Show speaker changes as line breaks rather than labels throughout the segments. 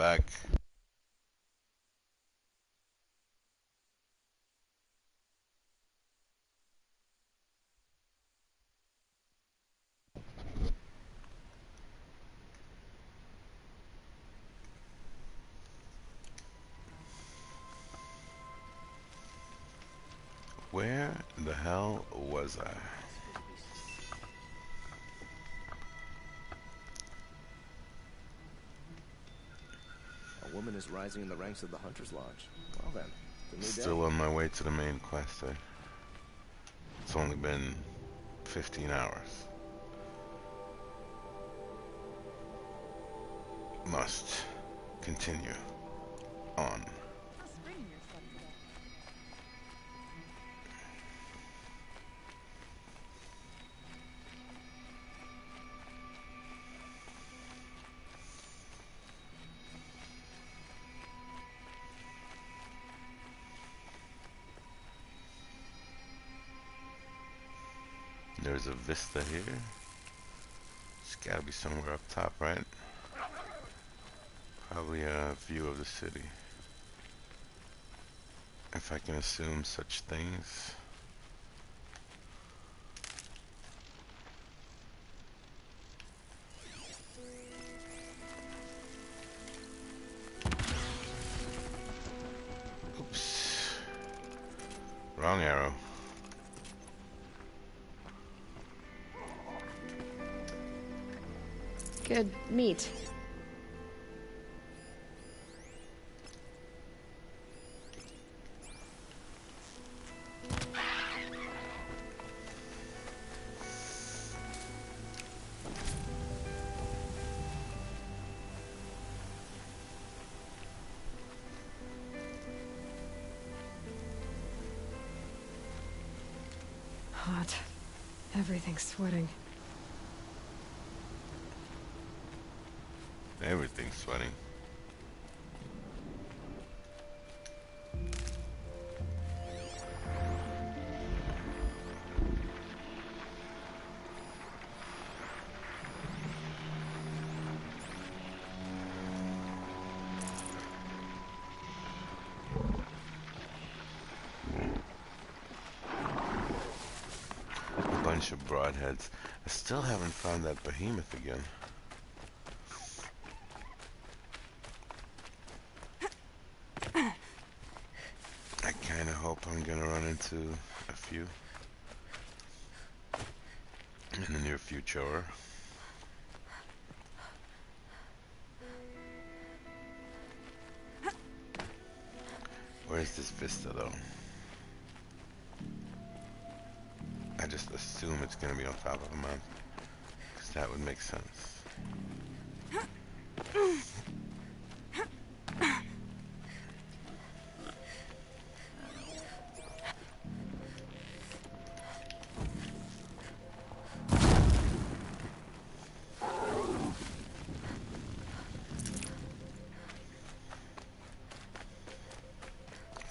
back. Where the hell was I?
A woman is rising in the ranks of the Hunter's Lodge. Well then, it's a new
Still
day.
on my way to the main quest. It's only been 15 hours. Must continue on. There's a vista here. It's gotta be somewhere up top, right? Probably a view of the city. If I can assume such things. Oops. Wrong arrow.
Good meat. Hot. Everything's sweating.
Everything's sweating. A bunch of broadheads. I still haven't found that behemoth again. I kinda hope I'm gonna run into a few in the near future. Where's this vista though? I just assume it's gonna be on top of a mountain, because that would make sense.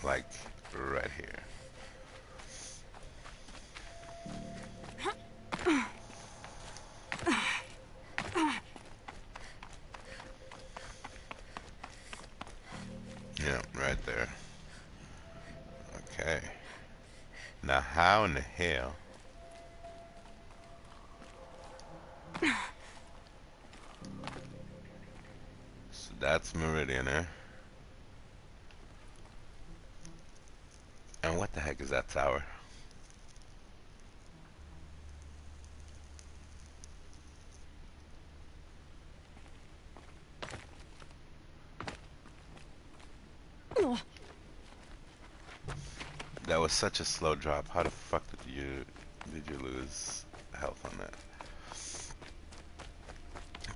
Like right here. Yeah, right there. Okay. Now how in the hell? So that's Meridian, eh? And what the heck is that tower? That was such a slow drop. How the fuck did you lose health on that?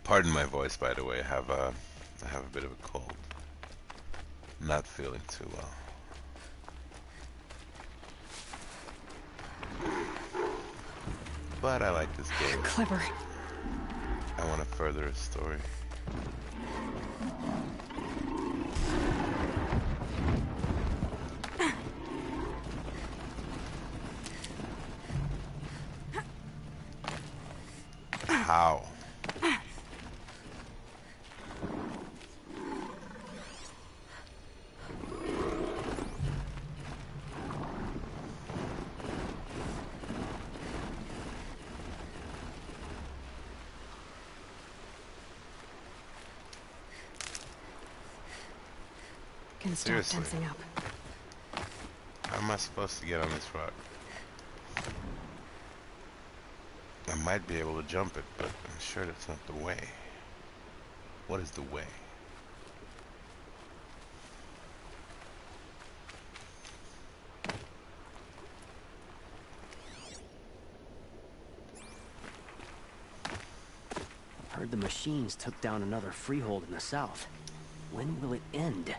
Pardon my voice, by the way. I have a bit of a cold. Not feeling too well. But I like this game.
Clever.
I want to further a story. How?
can stop
Seriously.
tensing up.
How am I supposed to get on this rock? I might be able to jump it, but I'm sure that's not the way. What is the way?
Heard the machines took down another freehold in the south. When will it end?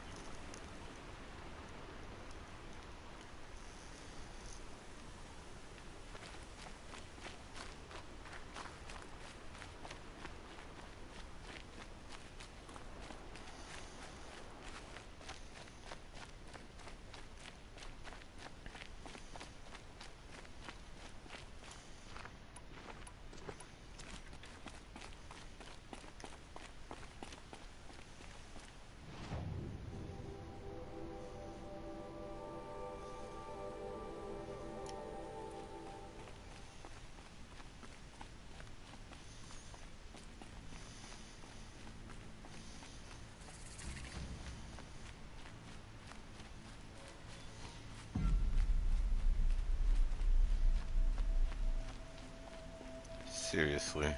Seriously.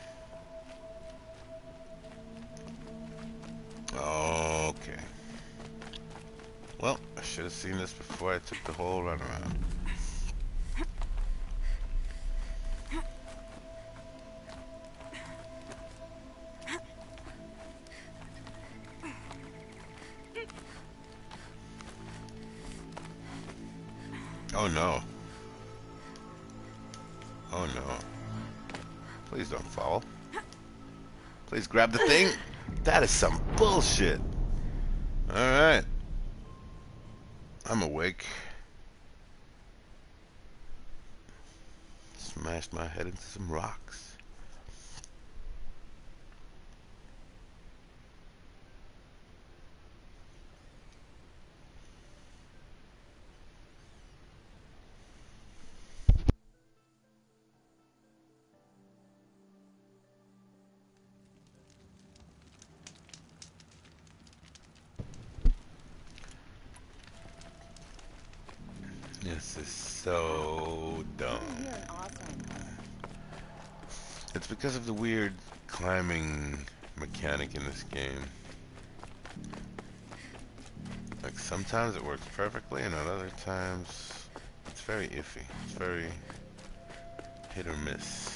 Okay. Well, I should have seen this before I took the whole run around. Oh no. Oh no. Please don't fall. Please grab the thing. That is some bullshit. Alright. I'm awake. Smashed my head into some rocks. This is so dumb. It's because of the weird climbing mechanic in this game. Like sometimes it works perfectly and at other times it's very iffy. It's very hit or miss.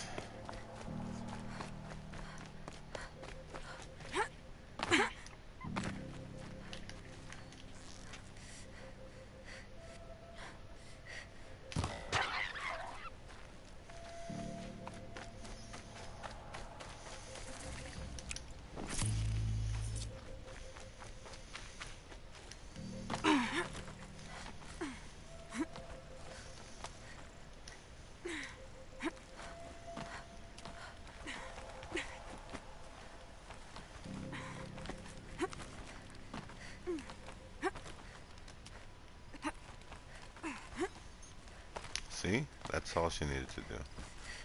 See? That's all she needed to do.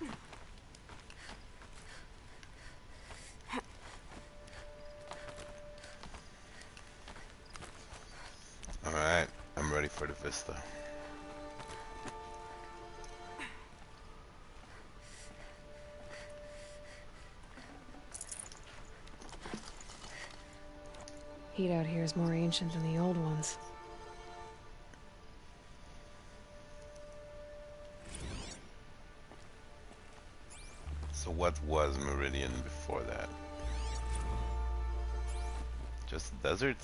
Alright, I'm ready for the vista.
Heat out here is more ancient than the old ones.
So what was Meridian before that? Just a desert?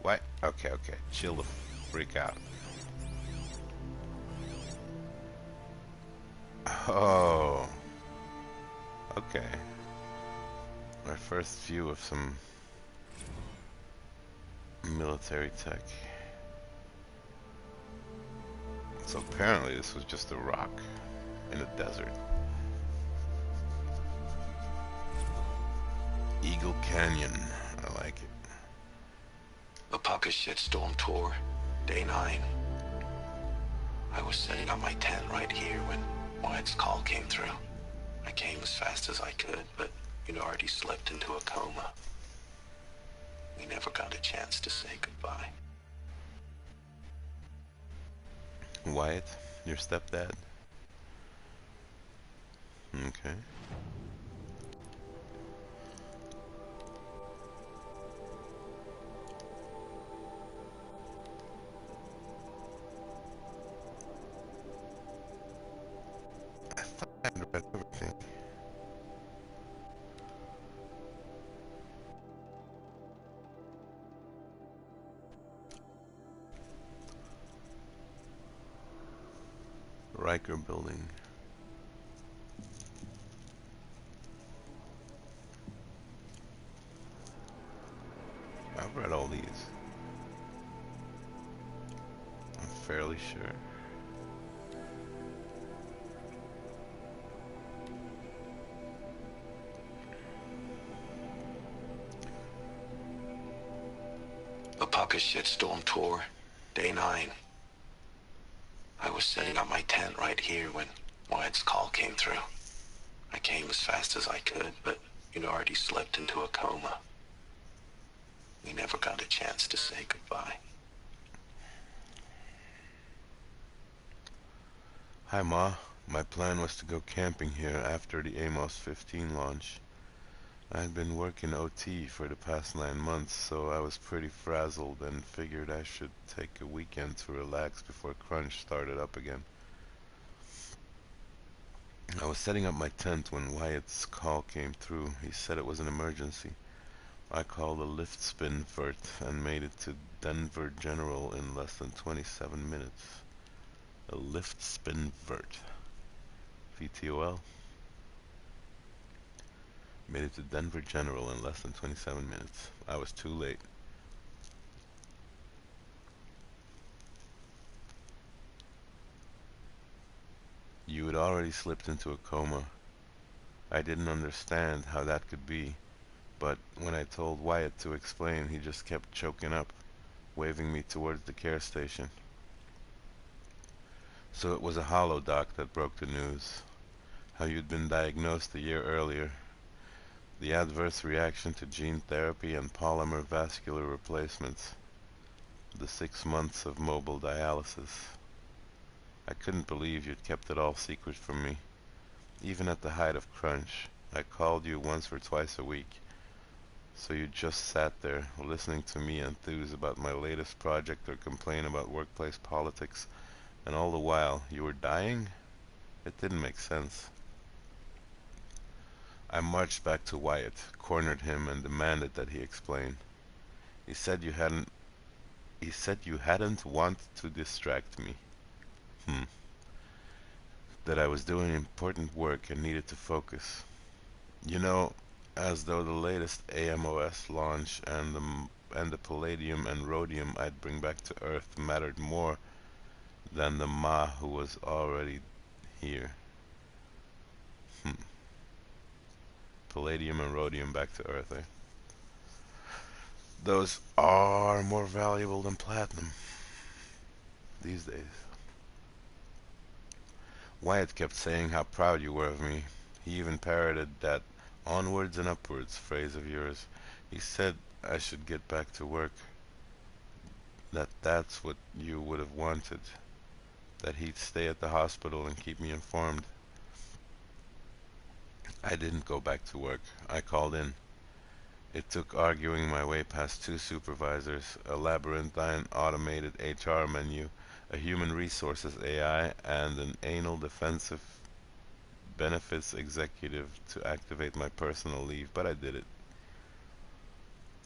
Why? Okay, okay. Chill the freak out. Oh. Okay. Our first view of some military tech. So apparently this was just a rock in a desert. Eagle Canyon. I like it.
The Pucker shitstorm tour, day 9. I was setting up my tent right here when Wyatt's call came through. I came as fast as I could, but you'd already slipped into a coma. We never got a chance to say goodbye.
Wyatt, your stepdad? Okay. I thought I had read everything. Riker building. I've read all these. I'm fairly sure.
The Pucka shitstorm tour, day 9. I was setting up my tent right here when Wyatt's call came through. I came as fast as I could, but you'd already slipped into a coma. We never got a chance to say goodbye.
Hi, Ma. My plan was to go camping here after the Amos 15 launch. I had been working OT for the past 9 months, so I was pretty frazzled and figured I should take a weekend to relax before crunch started up again. I was setting up my tent when Wyatt's call came through. He said it was an emergency. I called a lift spin vert and made it to Denver General in less than 27 minutes. A lift spin vert. VTOL. Made it to Denver General in less than 27 minutes. I was too late. You had already slipped into a coma. I didn't understand how that could be, but when I told Wyatt to explain, he just kept choking up, waving me towards the care station. So it was a holodoc that broke the news. How you'd been diagnosed a year earlier. The adverse reaction to gene therapy and polymer vascular replacements. The 6 months of mobile dialysis. I couldn't believe you'd kept it all secret from me. Even at the height of crunch, I called you once or twice a week. So you just sat there, listening to me enthuse about my latest project or complain about workplace politics, and all the while you were dying? It didn't make sense. I marched back to Wyatt, cornered him, and demanded that he explain. He said you hadn't want to distract me. That I was doing important work and needed to focus. You know, as though the latest AMOS launch and the palladium and rhodium I'd bring back to Earth mattered more than the Ma who was already here. Palladium and rhodium back to Earth, eh? Those are more valuable than platinum these days. Wyatt kept saying how proud you were of me. He even parroted that onwards and upwards phrase of yours. He said I should get back to work. That's what you would have wanted. That he'd stay at the hospital and keep me informed. I didn't go back to work. I called in. It took arguing my way past 2 supervisors, a labyrinthine automated HR menu, a human resources AI, and an anal defensive benefits executive to activate my personal leave, but I did it.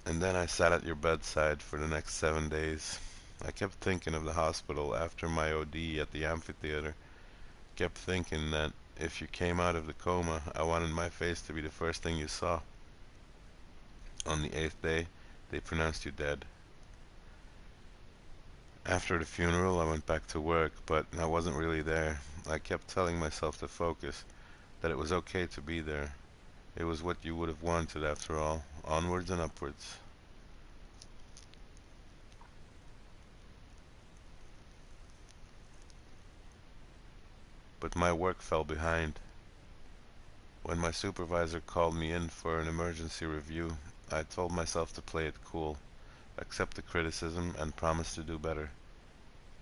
And then I sat at your bedside for the next 7 days. I kept thinking of the hospital after my OD at the amphitheater. Kept thinking that if you came out of the coma, I wanted my face to be the first thing you saw. On the 8th day, they pronounced you dead. After the funeral, I went back to work, but I wasn't really there. I kept telling myself to focus, that it was okay to be there. It was what you would have wanted after all, onwards and upwards. But my work fell behind. When my supervisor called me in for an emergency review, I told myself to play it cool, accept the criticism, and promise to do better.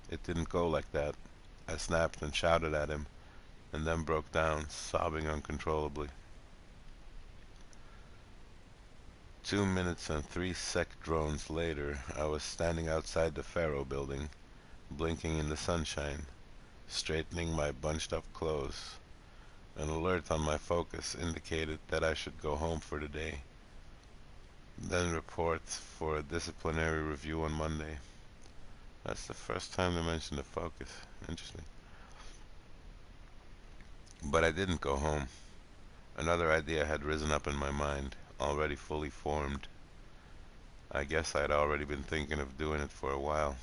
It didn't go like that. I snapped and shouted at him, and then broke down, sobbing uncontrollably. 2 minutes and 3 sec drones later, I was standing outside the Faro building, blinking in the sunshine, straightening my bunched up clothes. An alert on my focus indicated that I should go home for the day, then report for a disciplinary review on Monday. That's the first time they mentioned the focus. Interesting. But I didn't go home. Another idea had risen up in my mind, already fully formed. I guess I'd already been thinking of doing it for a while.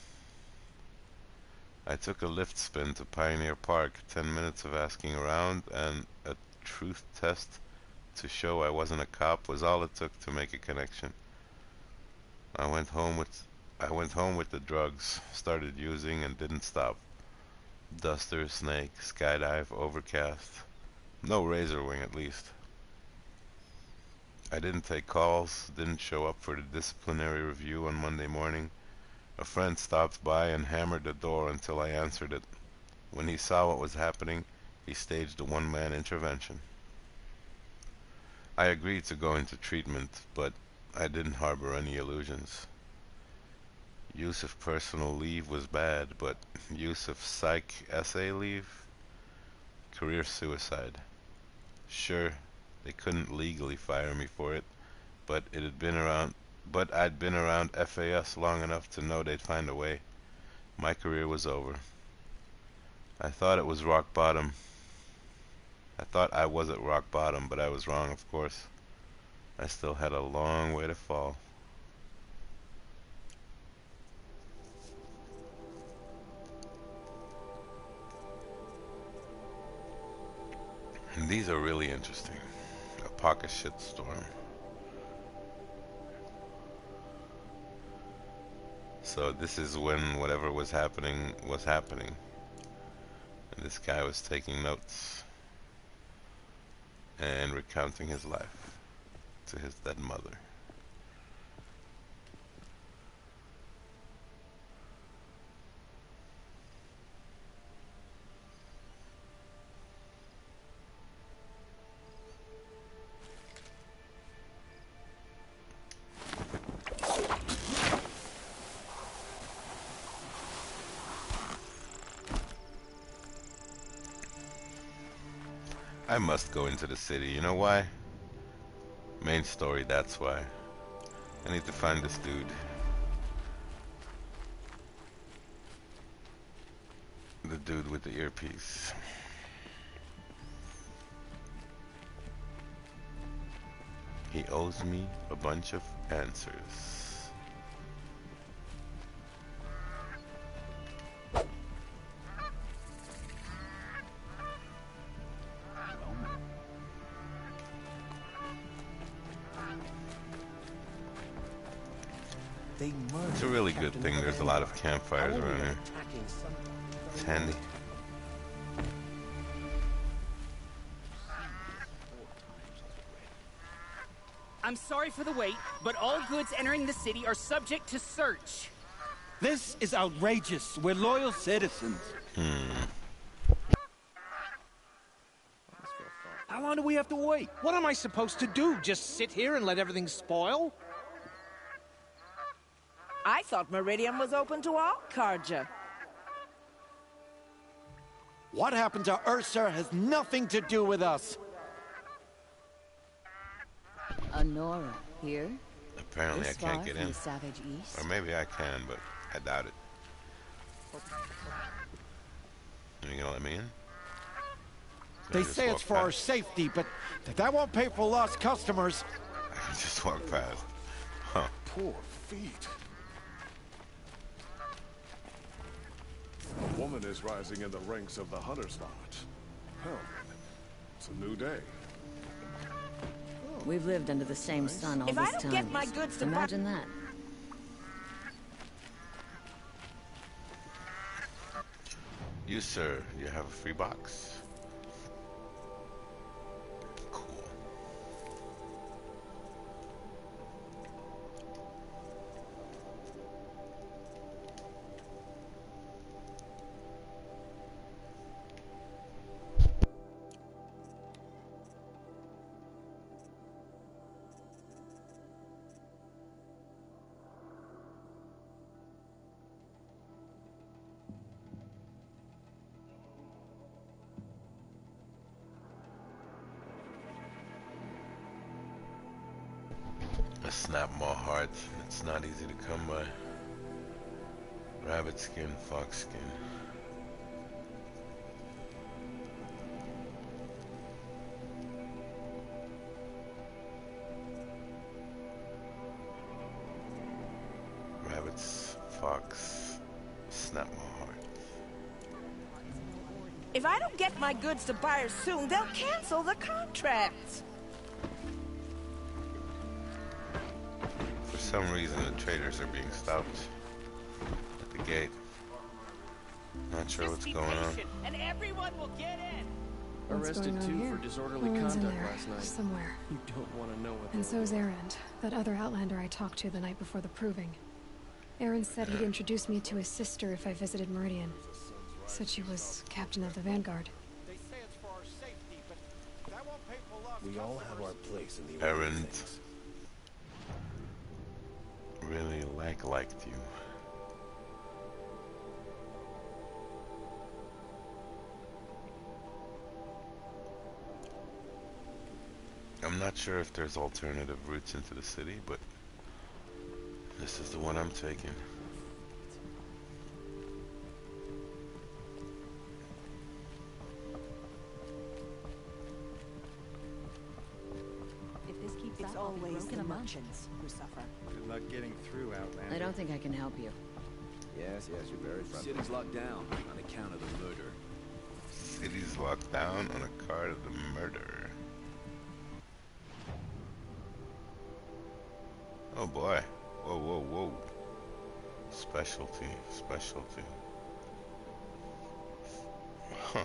I took a lift spin to Pioneer Park, 10 minutes of asking around, and a truth test to show I wasn't a cop was all it took to make a connection. I went home with the drugs, started using and didn't stop. Duster, snake, skydive, overcast. No razor wing at least. I didn't take calls, didn't show up for the disciplinary review on Monday morning. A friend stopped by and hammered the door until I answered it. When he saw what was happening, he staged a one-man intervention. I agreed to go into treatment, but I didn't harbor any illusions. Use of personal leave was bad, but use of psych essay leave? Career suicide. Sure, they couldn't legally fire me for it, but I'd been around FAS long enough to know they'd find a way. My career was over. I thought it was rock bottom. I thought I was at rock bottom, but I was wrong, of course. I still had a long way to fall. And these are really interesting. A pocket shitstorm. So this is when whatever was happening was happening. And this guy was taking notes and recounting his life to his dead mother. I must go into the city. You know why? Main story, that's why. I need to find this dude. The dude with the earpiece. He owes me a bunch of answers. It's a really good thing there's a lot of campfires around here. It's handy.
I'm sorry for the wait, but all goods entering the city are subject to search.
This is outrageous. We're loyal citizens. How long do we have to wait?
What am I supposed to do? Just sit here and let everything spoil?
I thought Meridian was open to all Carja.
What happened to Ursa has nothing to do with us.
Honora, here?
Apparently I can't get in.
The Savage East?
Or maybe I can, but I doubt it. Are you gonna let me in?
They say it's for our safety, but that won't pay for lost customers.
I can just walk past. Huh.
Poor feet. A woman is rising in the ranks of the Hunter's Lodge. Hell, it's a new day.
We've lived under the same sun all
If
this
I don't
time.
get my goods to
Imagine that.
You, sir, you have a free box. Cool. A snap maw heart. It's not easy to come by. Rabbit skin, fox skin. Rabbits, fox, snap maw heart.
If I don't get my goods to buyers soon, they'll cancel the contracts.
For some reason, the traders are being stopped at the gate. Not sure what's going on.
And everyone will get in.
What's
Arrested
going on
too
here?
for disorderly
Owen's in
conduct
there,
last night.
somewhere.
You don't want to know what.
And so's Erend, that other Outlander I talked to the night before the proving. Erend said he'd introduce me to his sister if I visited Meridian. Said she was captain of the Vanguard.
They say it's for our safety, but that won't pay for lost
We all have our place in the
Erend really liked you. I'm not sure if there's alternative routes into the city, but this is the one I'm taking.
If this keeps
It's
up, I'll be
always
broken
the
among.
merchants who suffer.
Good luck getting through, Outlander.
I don't think I can help you.
Yes, you're very friendly.
City's locked down on account of the murder.
City's locked down on account of the murder. Oh boy. Whoa, whoa, whoa. Specialty. Huh.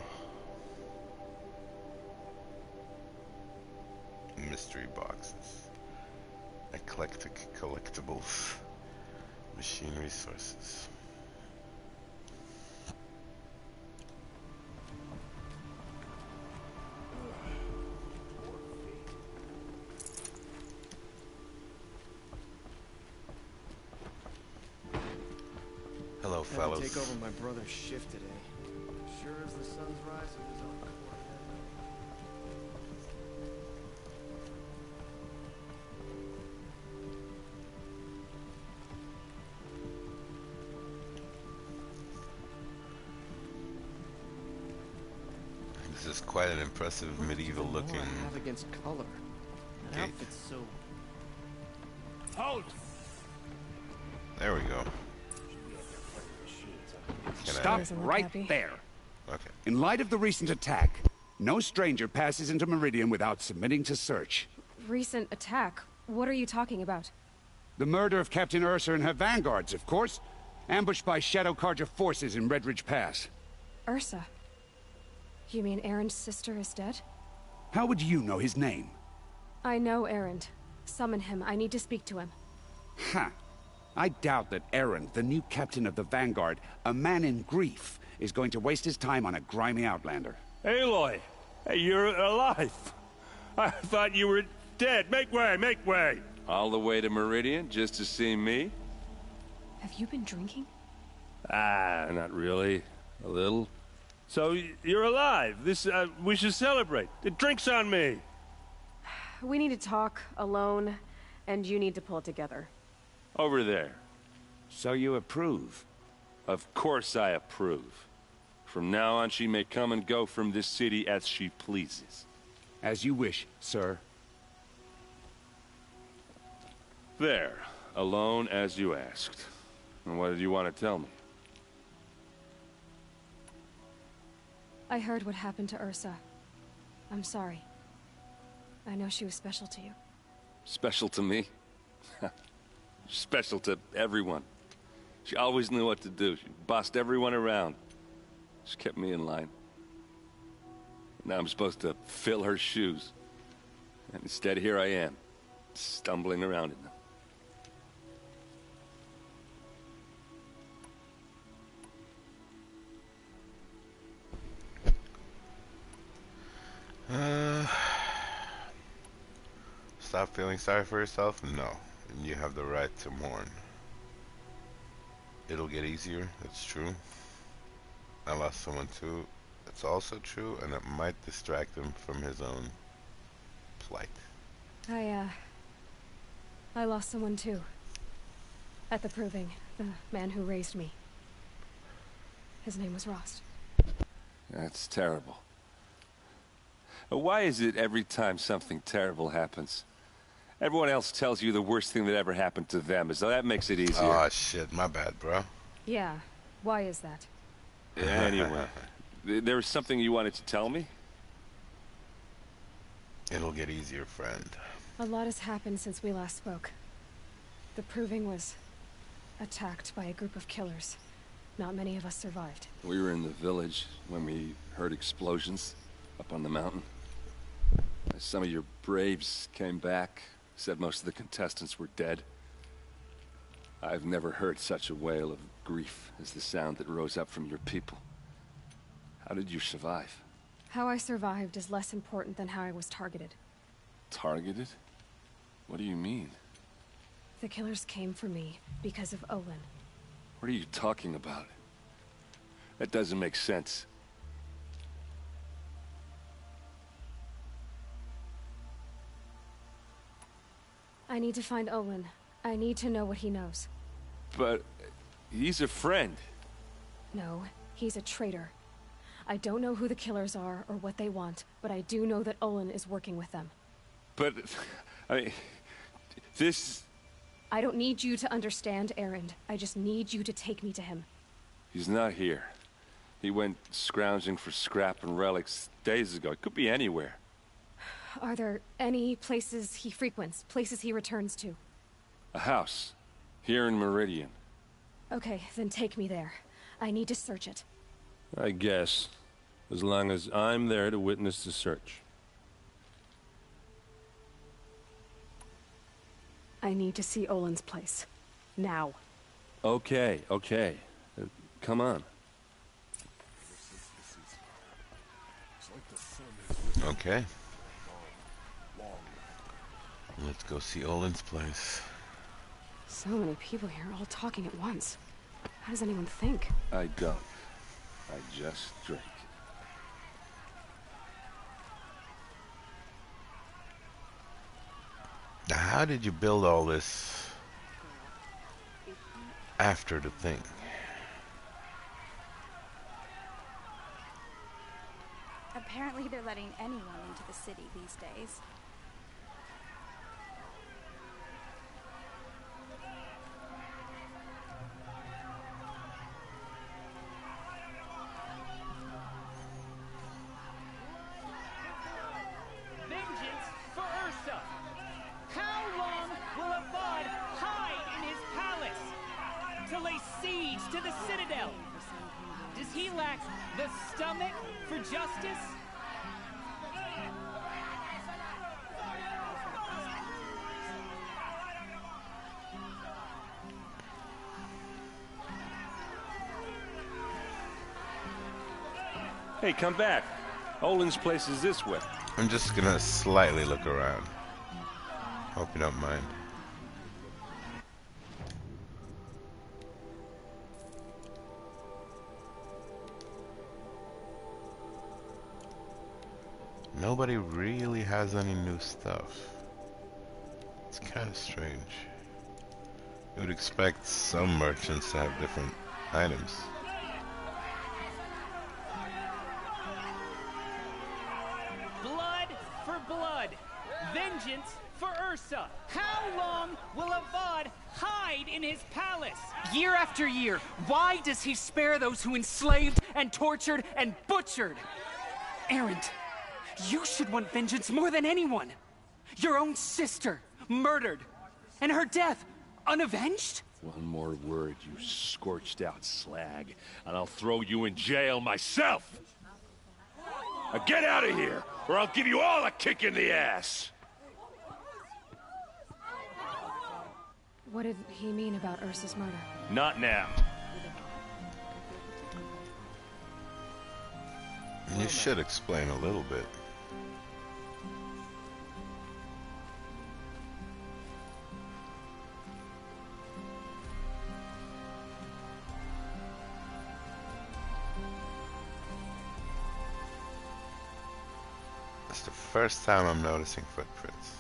Mystery boxes. Eclectic collectibles. Machine resources. Hello,
Had to
fellas.
take over my brother's shift today. Sure as the sun's rising, he's on court.
This is quite an impressive medieval looking
I have against color. That
gate.
outfit's so.
Hold!
There we go.
Stop
Doesn't look
right
happy.
there.
Okay.
In light of the recent attack, no stranger passes into Meridian without submitting to search.
Recent attack? What are you talking about?
The murder of Captain Ursa and her vanguards, of course. Ambushed by Shadow Carja forces in Redridge Pass.
Ursa? You mean Erend's sister is dead?
How would you know his name?
I know Erend. Summon him. I need to speak to him.
Ha! I doubt that Erend, the new captain of the Vanguard, a man in grief, is going to waste his time on a grimy outlander.
Aloy! Hey, you're alive! I thought you were dead. Make way, make way!
All the way to Meridian just to see me?
Have you been drinking?
Ah, not really. A little. So, you're alive. We should celebrate. The drink's on me.
We need to talk, alone, and you need to pull it together.
Over there.
So you approve?
Of course I approve. From now on, she may come and go from this city as she pleases.
As you wish, sir.
There. Alone as you asked. And what did you want to tell me?
I heard what happened to Ursa. I'm sorry. I know she was special to you.
Special to me? Special to everyone. She always knew what to do. She bossed everyone around. She kept me in line. Now I'm supposed to fill her shoes. And instead, here I am, stumbling around in them.
Stop feeling sorry for yourself? No. And you have the right to mourn. It'll get easier, that's true. I lost someone too, that's also true, and it might distract him from his own plight.
I I lost someone too. At the proving, the man who raised me. His name was Rost.
That's terrible. Why is it every time something terrible happens, everyone else tells you the worst thing that ever happened to them, as though that makes it easier?
Oh shit, my bad, bro.
Yeah, why is that?
Anyway, there was something you wanted to tell me?
It'll get easier, friend.
A lot has happened since we last spoke. The proving was attacked by a group of killers. Not many of us survived.
We were in the village when we heard explosions up on the mountain. Some of your braves came back, said most of the contestants were dead. I've never heard such a wail of grief as the sound that rose up from your people. How did you survive?
How I survived is less important than how I was targeted.
Targeted? What do you mean?
The killers came for me because of Olin.
What are you talking about? That doesn't make sense.
I need to find Olin. I need to know what he knows.
But he's a friend.
No, he's a traitor. I don't know who the killers are or what they want, but I do know that Olin is working with them.
But, I mean, this...
I don't need you to understand, Erend. I just need you to take me to him.
He's not here. He went scrounging for scrap and relics days ago. It could be anywhere.
Are there any places he frequents, places he returns to?
A house. Here in Meridian.
Okay, then take me there. I need to search it.
I guess. As long as I'm there to witness the search.
I need to see Olin's place. Now.
Okay, okay. Come on.
Okay. Let's go see Olin's place.
So many people here, all talking at once. How does anyone think?
I don't. I just drink.
Now, how did you build all this after the thing?
Apparently they're letting anyone into the city these days.
Vengeance for Ursa! How long will Avad hide in his palace to lay siege to the Citadel? Does he lack the stomach for justice?
Hey, come back. Olin's place is this way.
I'm just gonna slightly look around. Hope you don't mind. Nobody really has any new stuff. It's kind of strange. You would expect some merchants to have different items.
Blood for blood. Vengeance for Ursa. How long will Avad hide in his palace? Year after year, why does he spare those who enslaved and tortured and butchered? Erend, you should want vengeance more than anyone. Your own sister, murdered, and her death, unavenged?
One more word, you scorched out slag, and I'll throw you in jail myself! Now get out of here, or I'll give you all a kick in the ass!
What did he mean about Ursa's murder?
Not now.
You should explain a little bit. It's the first time I'm noticing footprints.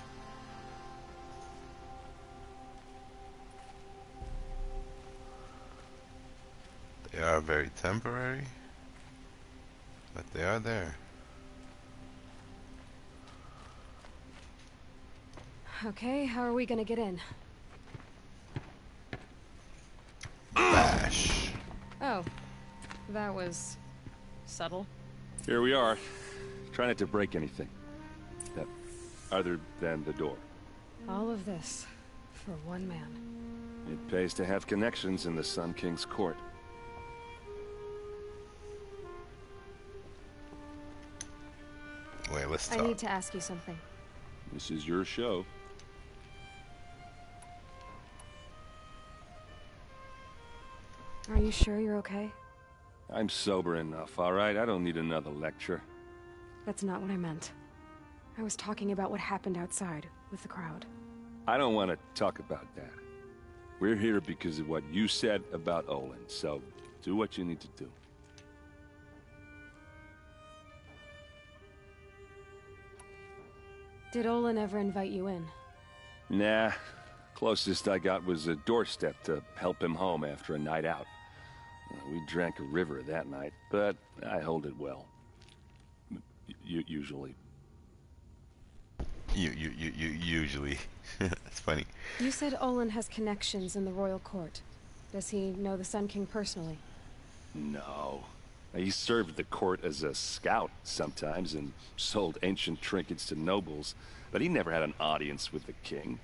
They are very temporary, but they are there.
Okay, how are we gonna get in?
Bash.
Oh, that was subtle.
Here we are. Try not to break anything. Other than the door.
All of this for one man.
It pays to have connections in the Sun King's court.
Wait, let's
I
talk.
need to ask you something.
This is your show.
Are you sure you're okay?
I'm sober enough, all right? I don't need another lecture.
That's not what I meant. I was talking about what happened outside with the crowd.
I don't want to talk about that. We're here because of what you said about Olin, so do what you need to do.
Did Olin ever invite you in?
Nah. Closest I got was a doorstep to help him home after a night out. We drank a river that night, but I hold it well. Usually.
Usually. That's funny.
You said Olin has connections in the royal court. Does he know the Sun King personally?
No. He served the court as a scout sometimes and sold ancient trinkets to nobles, but he never had an audience with the king.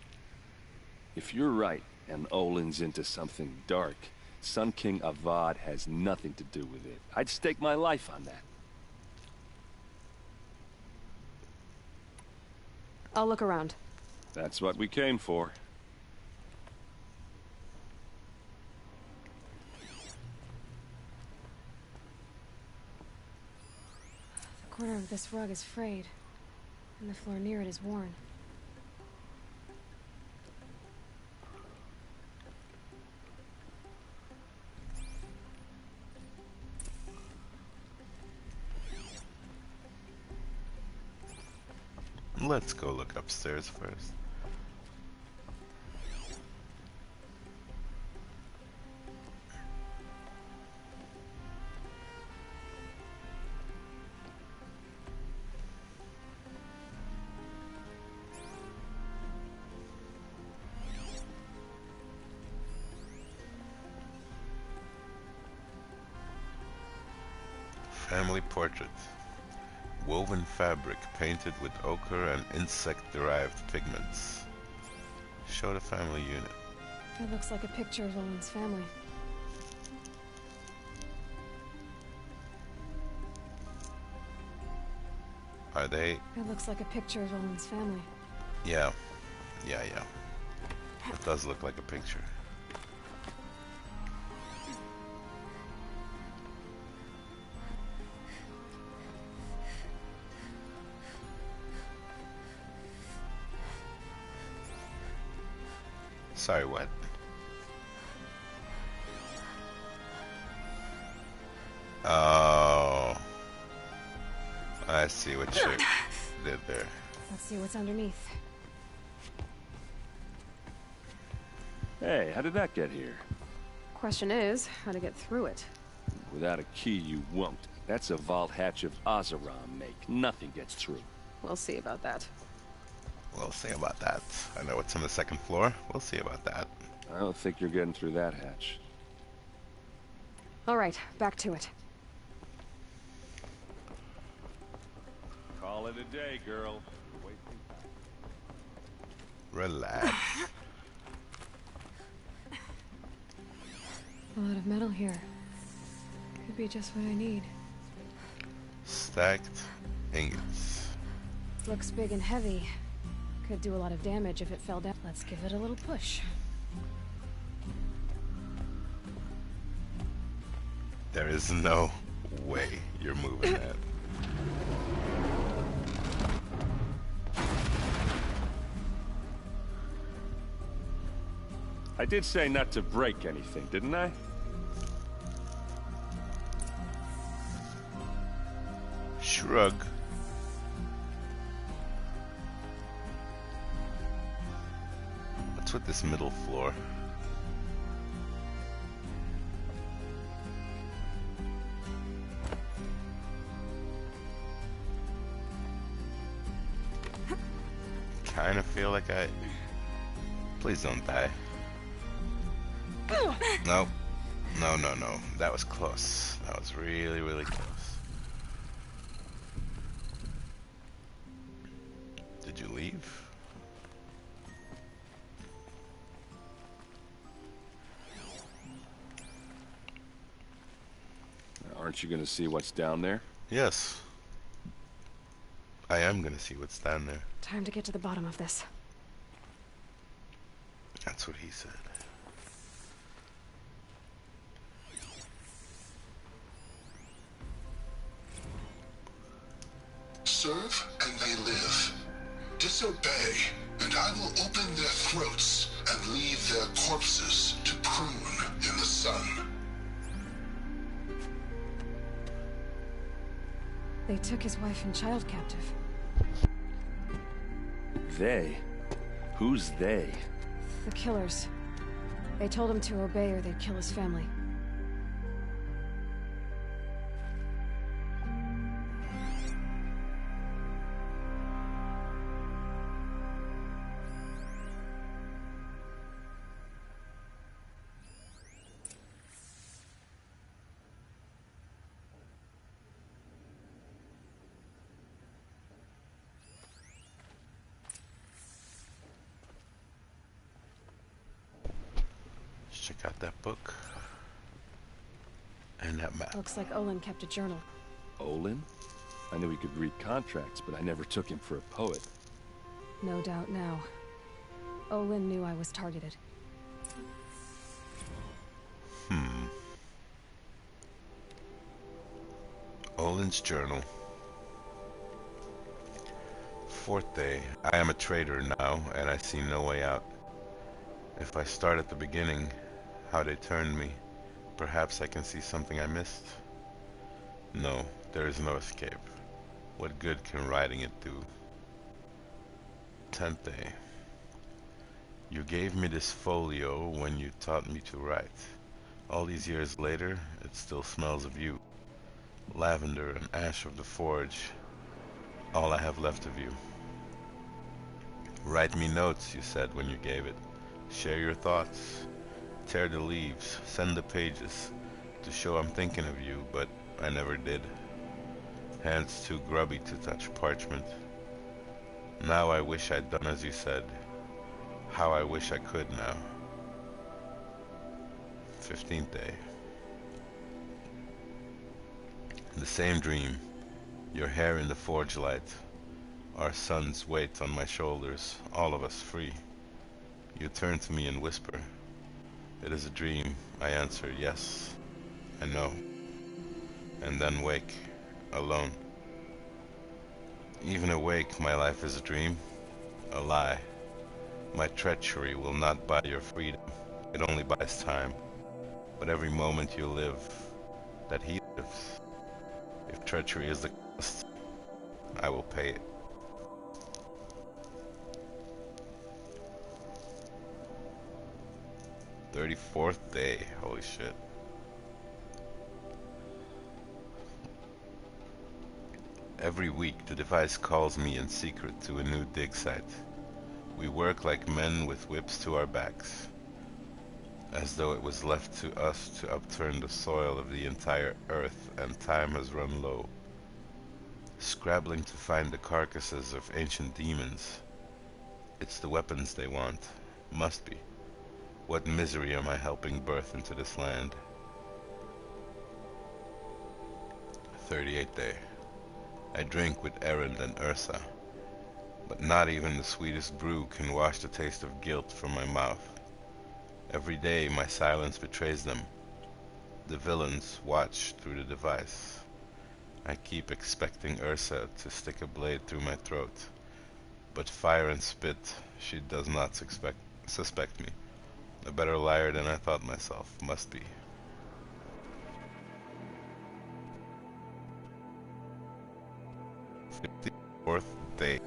If you're right, and Olin's into something dark, Sun King Avad has nothing to do with it. I'd stake my life on that.
I'll look around.
That's what we came for.
The corner of this rug is frayed, and the floor near it is worn.
Let's go look upstairs first. Family portrait. Woven fabric painted with ochre and insect-derived pigments. Show the family unit.
It looks like a picture of Olin's family.
Are they?
It looks like a picture of Olin's family.
Yeah. Yeah. It does look like a picture. Sorry, what? Oh. I see what you did there.
Let's see what's underneath.
Hey, how did that get here?
Question is, how to get through it.
Without a key, you won't. That's a vault hatch of Oseram make. Nothing gets through.
We'll see about that.
We'll see about that. I know what's on the second floor. We'll see about that.
I don't think you're getting through that hatch.
All right, back to it.
Call it a day, girl.
Relax.
A lot of metal here. Could be just what I need.
Stacked ingots.
Looks big and heavy. Could do a lot of damage if it fell down. Let's give it a little push.
There is no way you're moving that.
I did say not to break anything, didn't I?
Shrug. What's with this middle floor? kind of feel like I... Please don't die. No. No, no, no. That was close. That was really, really close. Did you leave?
Aren't you gonna see what's down there?
Yes. I am gonna see what's down there.
Time to get to the bottom of this.
That's what he said.
Serve and they live. Disobey, and I will open their throats and leave their corpses to prune in the sun.
They took his wife and child captive.
They? Who's they?
The killers. They told him to obey or they'd kill his family.
Check out that book. And that map.
Looks like Olin kept a journal.
Olin? I knew he could read contracts, but I never took him for a poet.
No doubt now. Olin knew I was targeted.
Olin's journal. Fourth day. I am a traitor now, and I see no way out. If I start at the beginning, how they turned me, perhaps I can see something I missed. No, there is no escape. What good can writing it do? 10th day. You gave me this folio when you taught me to write. All these years later, it still smells of you. Lavender and ash of the forge. All I have left of you. Write me notes, you said when you gave it. Share your thoughts. Tear the leaves. Send the pages. To show I'm thinking of you, but I never did. Hands too grubby to touch parchment. Now I wish I'd done as you said. How I wish I could now. 15th day. The same dream. Your hair in the forge light. Our son's weight on my shoulders. All of us free. You turn to me and whisper. It is a dream. I answer, yes. I know. And then wake. Alone. Even awake, my life is a dream. A lie. My treachery will not buy your freedom. It only buys time. But every moment you live, that he lives. If treachery is the cost, I will pay it. "34th day, holy shit. Every week the device calls me in secret to a new dig site. We work like men with whips to our backs, as though it was left to us to upturn the soil of the entire earth and time has run low. Scrabbling to find the carcasses of ancient demons. It's the weapons they want. Must be. What misery am I helping birth into this land? 38th day. I drink with Erend and Ursa, but not even the sweetest brew can wash the taste of guilt from my mouth. Every day my silence betrays them. The villains watch through the device. I keep expecting Ursa to stick a blade through my throat, but fire and spit, she does not suspect me. A better liar than I thought myself, must be. "54th day.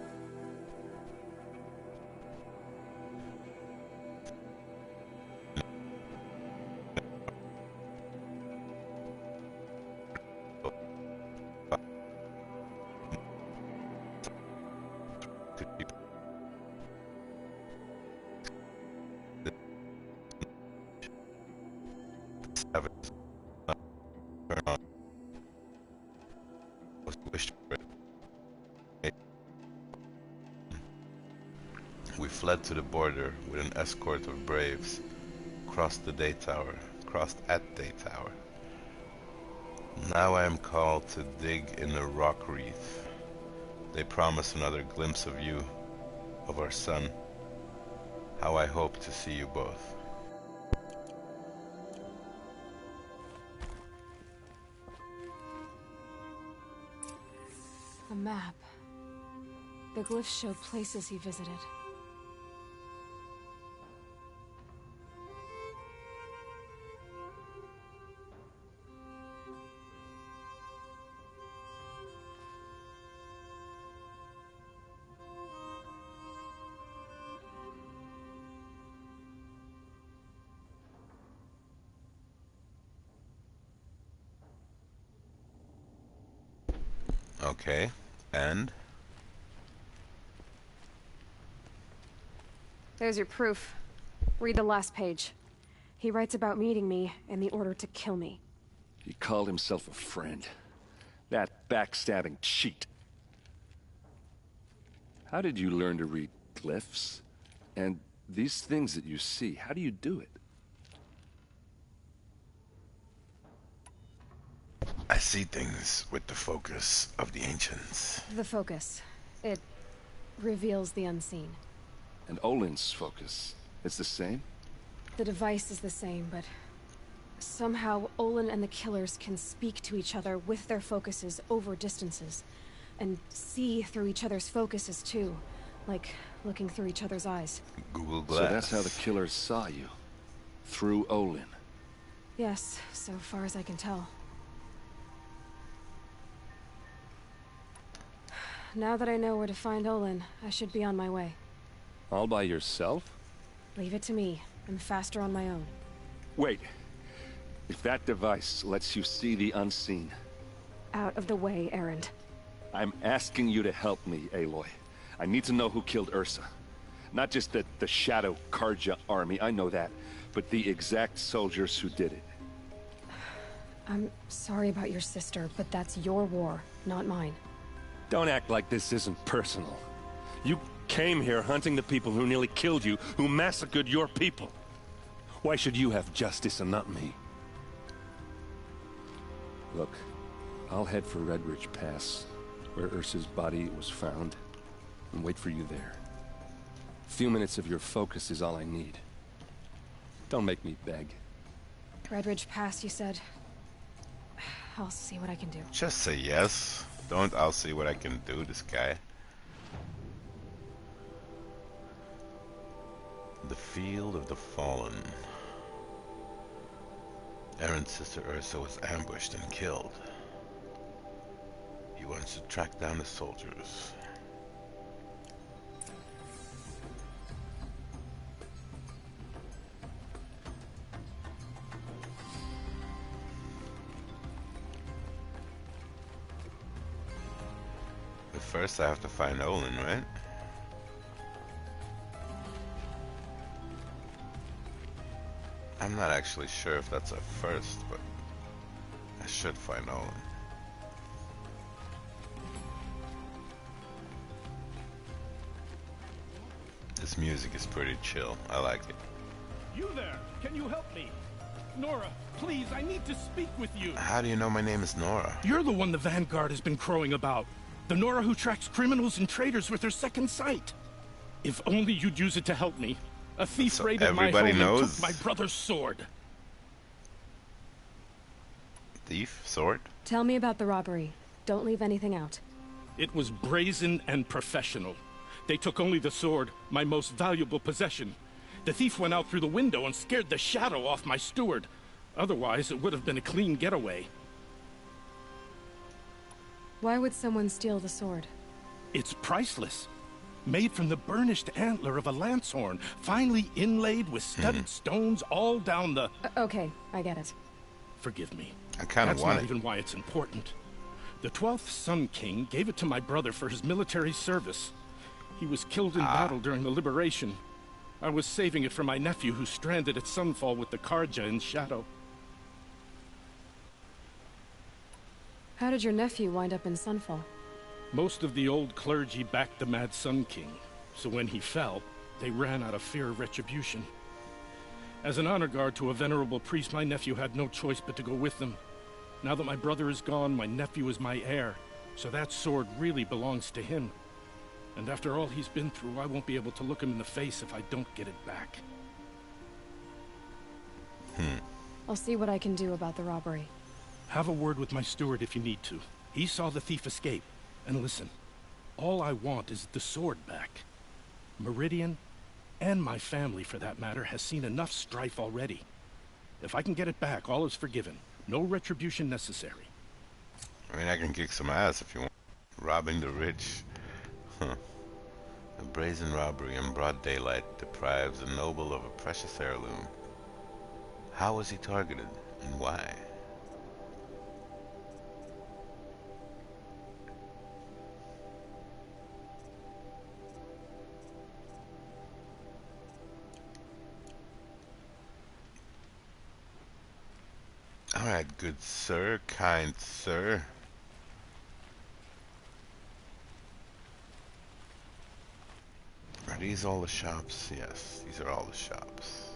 fled to the border with an escort of braves, crossed at Day Tower. Now I am called to dig in the rock wreath. They promise another glimpse of you, of our son. How I hope to see you both.
A map. The glyphs show places he visited.
Okay, and?
There's your proof. Read the last page. He writes about meeting me and the order to kill me.
He called himself a friend. That backstabbing cheat. How did you learn to read glyphs? And these things that you see, how do you do it?
I see things with the focus of the ancients.
The focus. It reveals the unseen.
And Olin's focus, it's the same?
The device is the same, but somehow Olin and the killers can speak to each other with their focuses over distances. And see through each other's focuses too. Like looking through each other's eyes.
Google Glass.
So that's how the killers saw you. Through Olin.
Yes, so far as I can tell. Now that I know where to find Olin, I should be on my way.
All by yourself?
Leave it to me. I'm faster on my own.
Wait. If that device lets you see the unseen...
Out of the way, Erend.
I'm asking you to help me, Aloy. I need to know who killed Ursa. Not just the Shadow Karja army, I know that, but the exact soldiers who did it.
I'm sorry about your sister, but that's your war, not mine.
Don't act like this isn't personal. You came here hunting the people who nearly killed you, who massacred your people. Why should you have justice and not me? Look, I'll head for Redridge Pass, where Ursa's body was found, and wait for you there. A few minutes of your focus is all I need. Don't make me beg.
Redridge Pass, you said? I'll see what I can do.
Just say yes. Don't I'll see what I can do, this guy. The Field of the Fallen. Erend's sister Ursa was ambushed and killed. He wants to track down the soldiers. But first I have to find Olin, right? I'm not actually sure if that's a first, but I should find Olin. This music is pretty chill. I like it.
You there! Can you help me? Nora, please, I need to speak with you.
How do you know my name is Nora?
You're the one the Vanguard has been crowing about. The Nora who tracks criminals and traitors with her second sight. If only you'd use it to help me. A thief raided my home and took my brother's sword.
Thief? Sword?
Tell me about the robbery. Don't leave anything out.
It was brazen and professional. They took only the sword, my most valuable possession. The thief went out through the window and scared the shadow off my steward. Otherwise, it would have been a clean getaway.
Why would someone steal the sword?
It's priceless. Made from the burnished antler of a lancehorn, finely inlaid with studded stones all down the...
Okay, I get it.
Forgive me.
I kind of want it.
That's not even why it's important. The 12th Sun King gave it to my brother for his military service. He was killed in battle during the liberation. I was saving it for my nephew who's stranded at Sunfall with the Karja in Shadow.
How did your nephew wind up in Sunfall?
Most of the old clergy backed the Mad Sun King, so when he fell, They ran out of fear of retribution. As an honor guard to a venerable priest, my nephew had no choice but to go with them. Now that my brother is gone, my nephew is my heir, so that sword really belongs to him. And after all he's been through, I won't be able to look him in the face if I don't get it back.
I'll see what I can do about the robbery.
Have a word with my steward if you need to. He saw the thief escape. And listen, all I want is the sword back. Meridian, and my family for that matter, has seen enough strife already. If I can get it back, all is forgiven. No retribution necessary.
I mean, I can kick some ass if you want. Robbing the rich. Huh. A brazen robbery in broad daylight deprives a noble of a precious heirloom. How was he targeted, and why? Alright, good sir, kind sir. Are these all the shops? Yes, these are all the shops.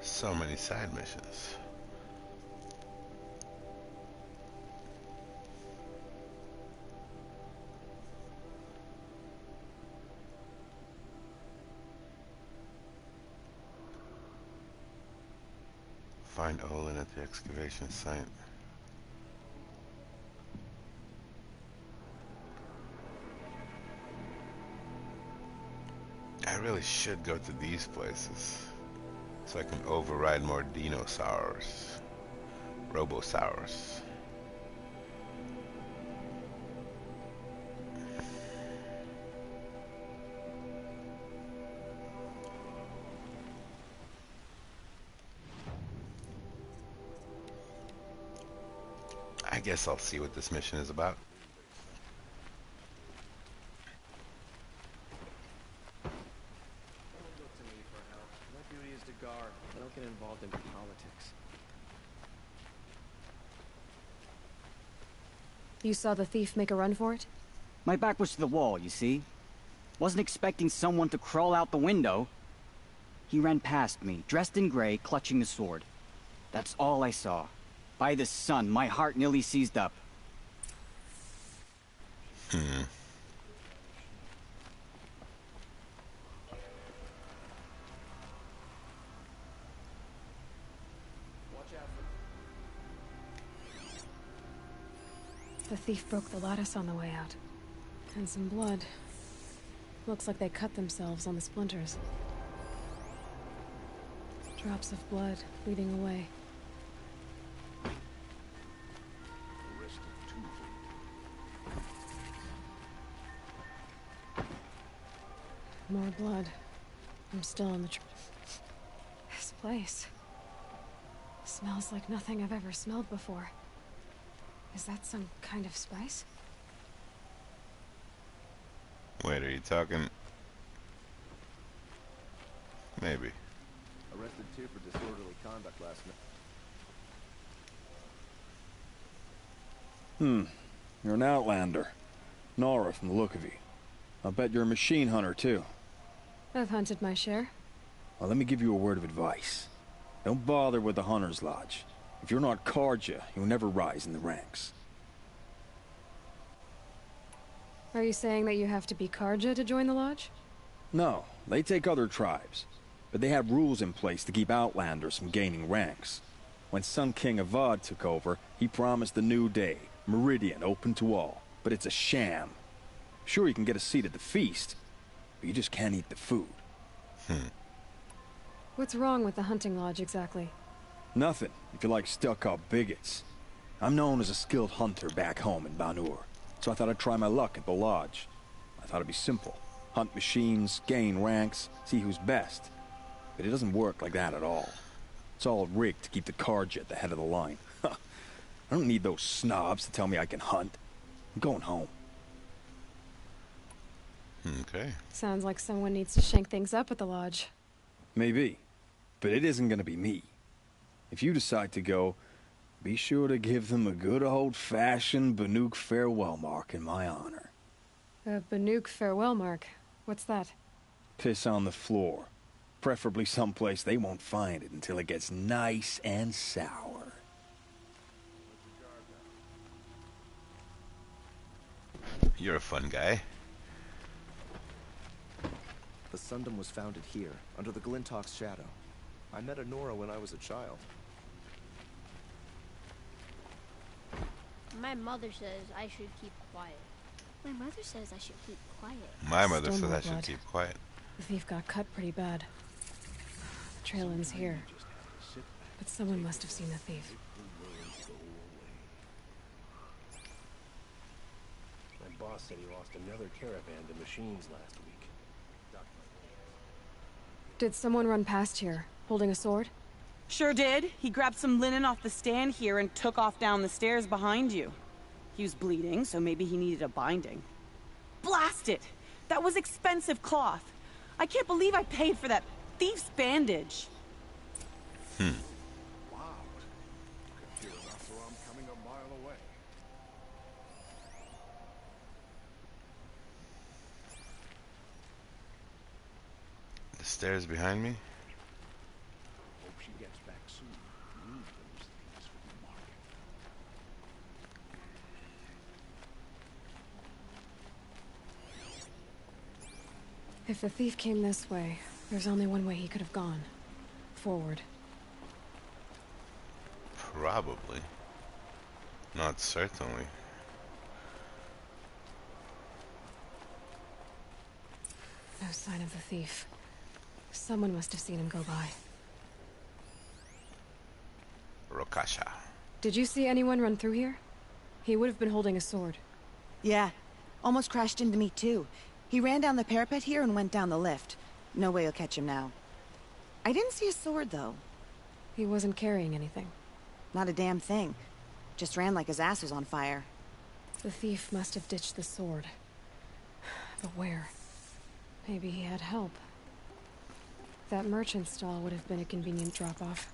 So many side missions. Find Olin at the excavation site. I really should go to these places so I can override more dinosaurs. Robosaurs. I guess I'll see what this mission is about.
Don't look to me for help. My duty is to guard. I don't get involved in politics.
You saw the thief make a run for it?
My back was to the wall, you see? Wasn't expecting someone to crawl out the window. He ran past me, dressed in gray, clutching the sword. That's all I saw. By the sun, my heart nearly seized up.
The thief broke the lattice on the way out. And some blood. Looks like they cut themselves on the splinters. Drops of blood bleeding away. More blood. I'm still on the This place smells like nothing I've ever smelled before. Is that some kind of spice?
Wait, are you talking? Maybe.
Arrested two for disorderly conduct last night.
You're an outlander. Nora from the look of you. I'll bet you're a machine hunter, too.
I've hunted my share.
Well, let me give you a word of advice. Don't bother with the Hunter's Lodge. If you're not Karja, you'll never rise in the ranks.
Are you saying that you have to be Karja to join the lodge?
No, they take other tribes. But they have rules in place to keep outlanders from gaining ranks. When Sun King Avad took over, he promised a new day, Meridian open to all. But it's a sham. Sure, you can get a seat at the feast, but you just can't eat the food.
What's wrong with the hunting lodge exactly?
Nothing, if you like stuck-up bigots. I'm known as a skilled hunter back home in Banur, so I thought I'd try my luck at the lodge. I thought it'd be simple. Hunt machines, gain ranks, see who's best. But it doesn't work like that at all. It's all rigged to keep the Karja at the head of the line. I don't need those snobs to tell me I can hunt. I'm going home.
Okay.
Sounds like someone needs to shank things up at the lodge.
Maybe. But it isn't gonna be me. If you decide to go, Be sure to give them a good old-fashioned Banuk farewell mark in my honor.
A Banuk farewell mark? What's that?
Piss on the floor. Preferably someplace they won't find it until it gets nice and sour.
You're a fun guy.
The Sundom was founded here, under the Glintock's shadow. I met Honora when I was a child.
My mother says I should keep quiet. My mother says I should keep quiet.
My mother says I
Stonewall
should
blood.
keep quiet.
The thief got cut pretty bad. The trail ends here. But someone must have seen the thief.
My boss said he lost another caravan to machines last week.
Did someone run past here, holding a sword?
Sure did. He grabbed some linen off the stand here and took off down the stairs behind you. He was bleeding, so maybe he needed a binding. Blast it! That was expensive cloth. I can't believe I paid for that thief's bandage.
Wow. Could hear an alarm coming a mile away.
The stairs behind me?
Hope she gets back soon. Need those things for the market.
If the thief came this way, there's only one way he could have gone. Forward.
Probably. Not certainly.
No sign of the thief. Someone must have seen him go by.
Rokasha.
Did you see anyone run through here? He would have been holding a sword.
Yeah. Almost crashed into me, too. He ran down the parapet here and went down the lift. No way you'll catch him now. I didn't see a sword, though.
He wasn't carrying anything.
Not a damn thing. Just ran like his ass was on fire.
The thief must have ditched the sword. But where? Maybe he had help. That merchant stall would have been a convenient drop-off.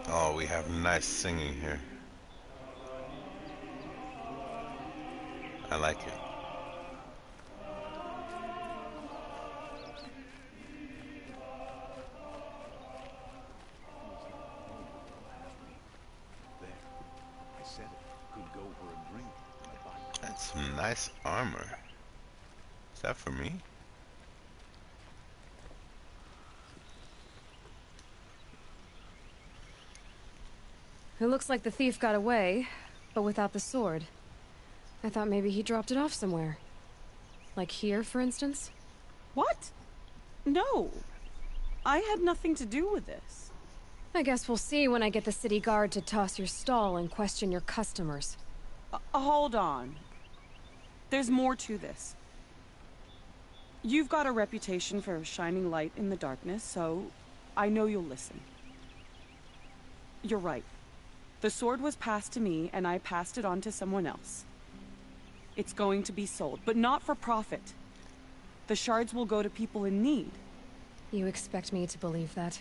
Oh, we have nice singing here. I like it. That's some nice armor. Is that for me?
It looks like the thief got away, but without the sword. I thought maybe he dropped it off somewhere. Like here, for instance?
What? No. I had nothing to do with this.
I guess we'll see when I get the city guard to toss your stall and question your customers.
Hold on. There's more to this. You've got a reputation for shining light in the darkness, so I know you'll listen. You're right. The sword was passed to me, and I passed it on to someone else. It's going to be sold, but not for profit. The shards will go to people in need.
You expect me to believe that?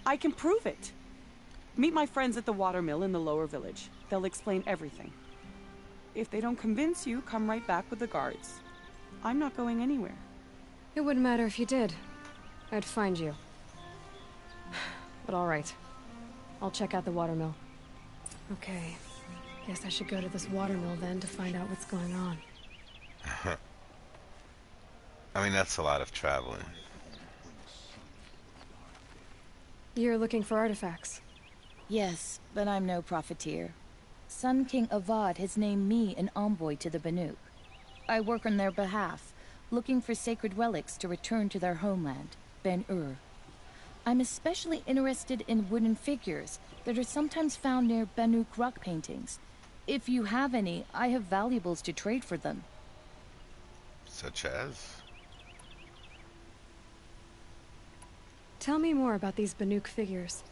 I can prove it. Meet my friends at the watermill in the lower village. They'll explain everything. If they don't convince you, come right back with the guards. I'm not going anywhere.
It wouldn't matter if you did. I'd find you. But all right. I'll check out the watermill. Okay. Guess I should go to this watermill then to find out what's going on.
I mean, that's a lot of traveling.
You're looking for artifacts?
Yes, but I'm no profiteer. Sun King Avad has named me an envoy to the Banuk. I work on their behalf, looking for sacred relics to return to their homeland, Ben-Ur. I'm especially interested in wooden figures that are sometimes found near Banuk rock paintings. If you have any, I have valuables to trade for them.
Such as?
Tell me more about these Banuk figures.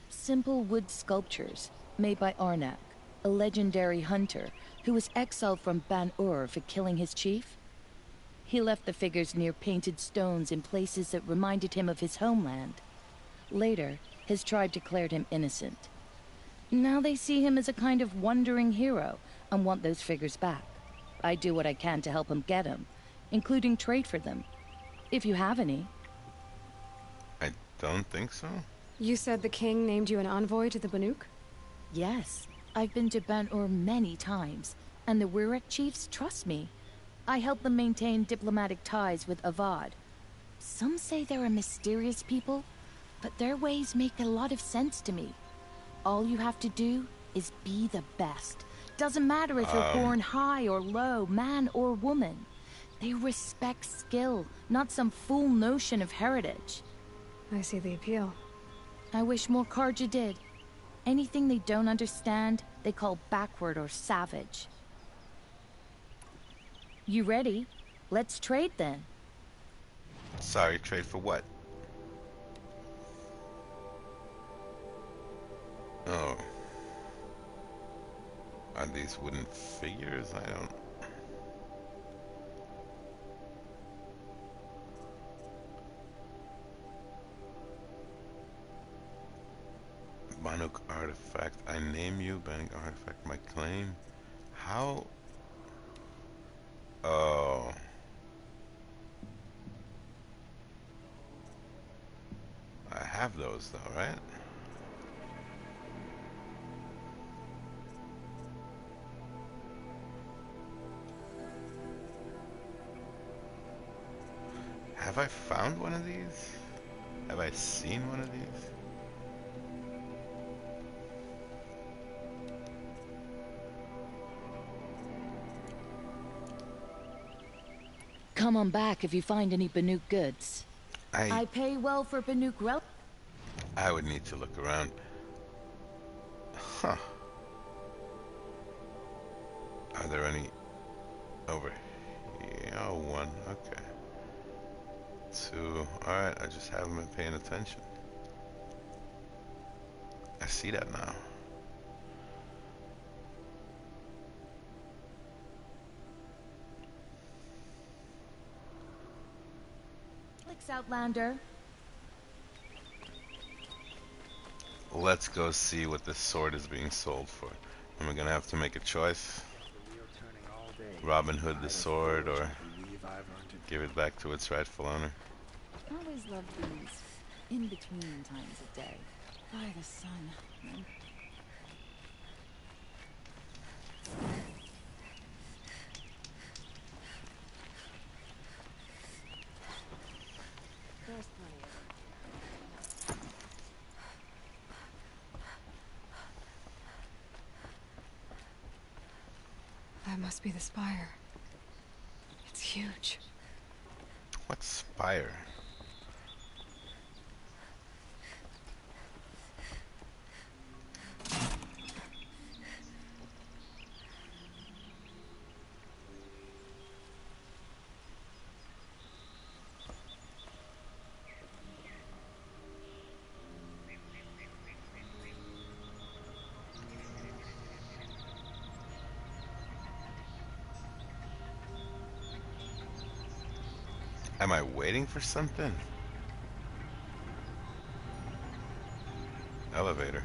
Simple wood sculptures, made by Arnak. a legendary hunter who was exiled from Ban-Ur for killing his chief. He left the figures near painted stones in places that reminded him of his homeland. Later, his tribe declared him innocent. Now they see him as a kind of wandering hero and want those figures back. I do what I can to help him get them, including trade for them, if you have any.
I don't think so.
You said the king named you an envoy to the Banuk?
Yes, I've been to Ban-Ur many times, and the Wirek chiefs trust me. I help them maintain diplomatic ties with Avad. Some say they're a mysterious people, but their ways make a lot of sense to me. All you have to do is be the best. Doesn't matter if you're born high or low, man or woman. They respect skill, not some fool notion of heritage.
I see the appeal.
I wish more Karja did. Anything they don't understand, they call backward or savage. You ready? Let's trade then.
Sorry, trade for what? Oh. Are these wooden figures? I don't... Banuk artifact. I name you. Banuk artifact. My claim. How? Oh. I have those though, right? Have I found one of these? Have I seen one of these?
Come on back if you find any Banuk goods.
I
pay well for Banuk relic.
I would need to look around. Huh. Are there any over here? Oh, one. Okay. Two. Alright, I just haven't been paying attention. I see that now.
Outlander.
Let's go see what this sword is being sold for. And we're gonna have to make a choice. Robin Hood the sword, or give it back to its rightful owner.
Always loved these in-between times of day. By the sun. There's plenty of them.
That must be the spire. It's huge.
What spire? Am I waiting for something? Elevator.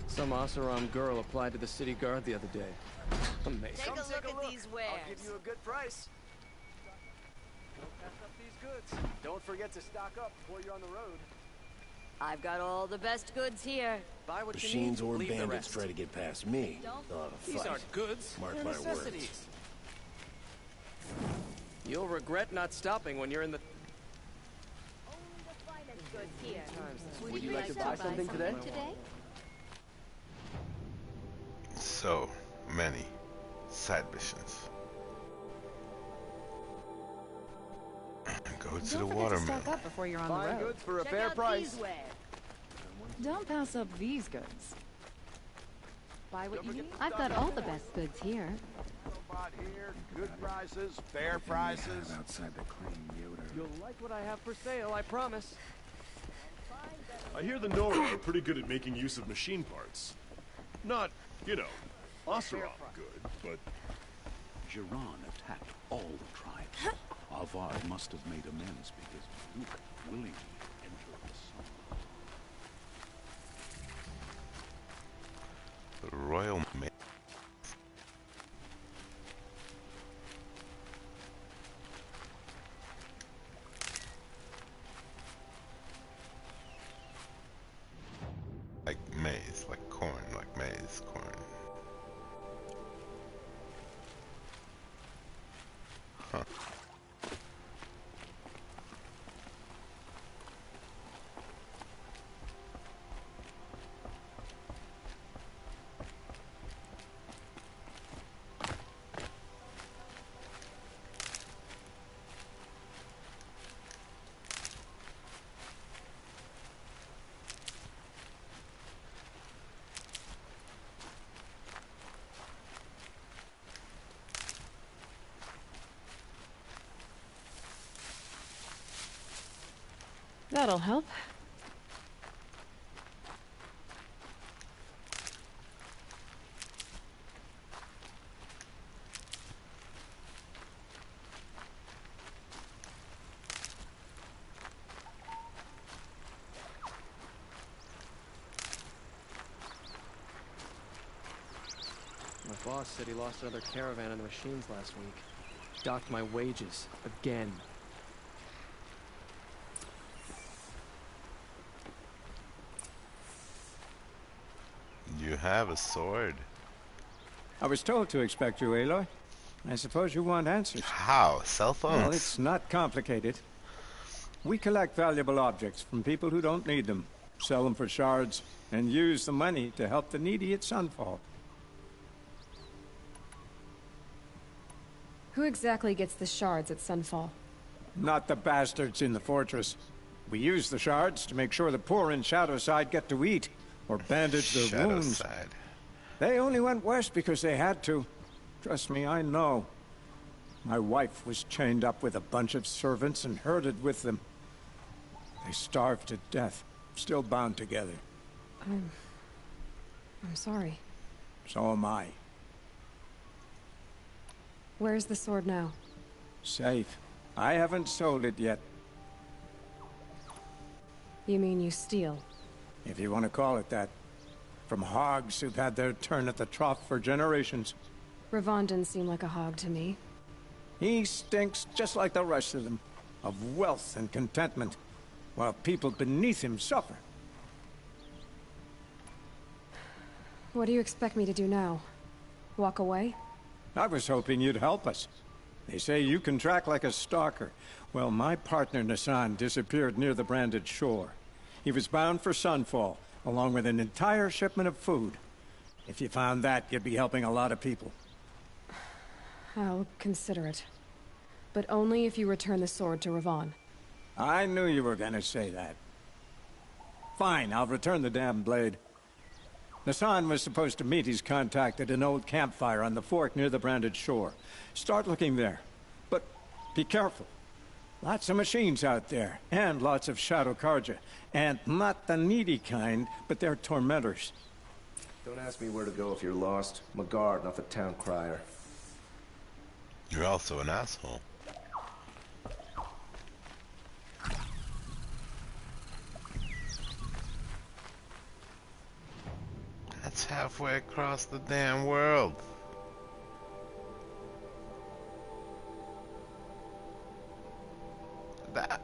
Some Oseram girl applied to the city guard the other day. Amazing.
Take a look at these wares.
I'll give you a good price. Don't pass up these goods. Don't forget to stock up before you're on the road.
I've got all the best goods here.
Buy what
Machines
you need,
or
leave the
bandits
rest.
try to get past me. They'll have a fight.
These aren't goods,
Mark
they're
my
necessities.
words.
You'll regret not stopping when you're in the...
Goods here.
Would you like to buy something today?
So many side missions. Go to the
Don't forget to
watermill.
stock up before you're on the
Buying
road.
goods for a
Check
fair
out
price.
these wares.
Don't pass up these goods. Buy what you need.
I've got all the best goods here.
Here, good prices, fair prices.
Outside the crane, Yoder.
You'll like what I have for sale, I promise.
I hear the Nora are pretty good at making use of machine parts. Not, you know, Oseram good, but...
Jiran attacked all the tribes. Avad must have made amends because Luke willingly entered the sun.
The Royal Mail. Like maize, like corn, like maize, corn. Huh.
That'll help.
My boss said he lost another caravan in the machines last week. Docked my wages. Again.
You have a sword.
I was told to expect you, Aloy. I suppose you want answers.
How? Cell phones?
Well, it's not complicated. We collect valuable objects from people who don't need them, sell them for shards, and use the money to help the needy at Sunfall.
Who exactly gets the shards at Sunfall?
Not the bastards in the fortress. We use the shards to make sure the poor in Shadowside get to eat, or bandage their wounds.
Shadowside.
They only went west because they had to. Trust me, I know. My wife was chained up with a bunch of servants and herded with them. They starved to death, still bound together.
I'm sorry.
So am I.
Where's the sword now?
Safe. I haven't sold it yet.
You mean you steal?
If you want to call it that. From hogs who've had their turn at the trough for generations.
Ravon didn't seem like a hog to me.
He stinks just like the rest of them. Of wealth and contentment. While people beneath him suffer.
What do you expect me to do now? Walk away?
I was hoping you'd help us. They say you can track like a stalker. Well, my partner Nassan disappeared near the branded shore. He was bound for Sunfall, along with an entire shipment of food. If you found that, you'd be helping a lot of people.
I'll consider it. But only if you return the sword to Ravon.
I knew you were gonna say that. Fine, I'll return the damn blade. Nassan was supposed to meet his contact at an old campfire on the fork near the branded shore. Start looking there. But be careful. Lots of machines out there, and lots of Shadow Karja. And not the needy kind, but they're tormentors.
Don't ask me where to go if you're lost. I'm a guard, not the town crier.
You're also an asshole. That's halfway across the damn world. That...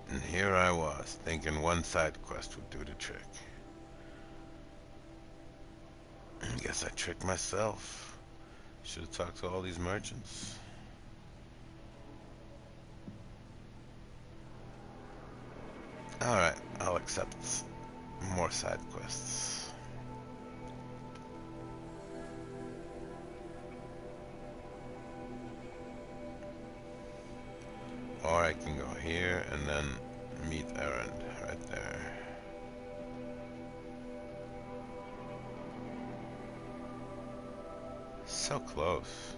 And here I was, thinking one side quest would do the trick. I guess I tricked myself. Should have talked to all these merchants. Alright, I'll accept more side quests. Or I can go here and then meet Erend right there. So close.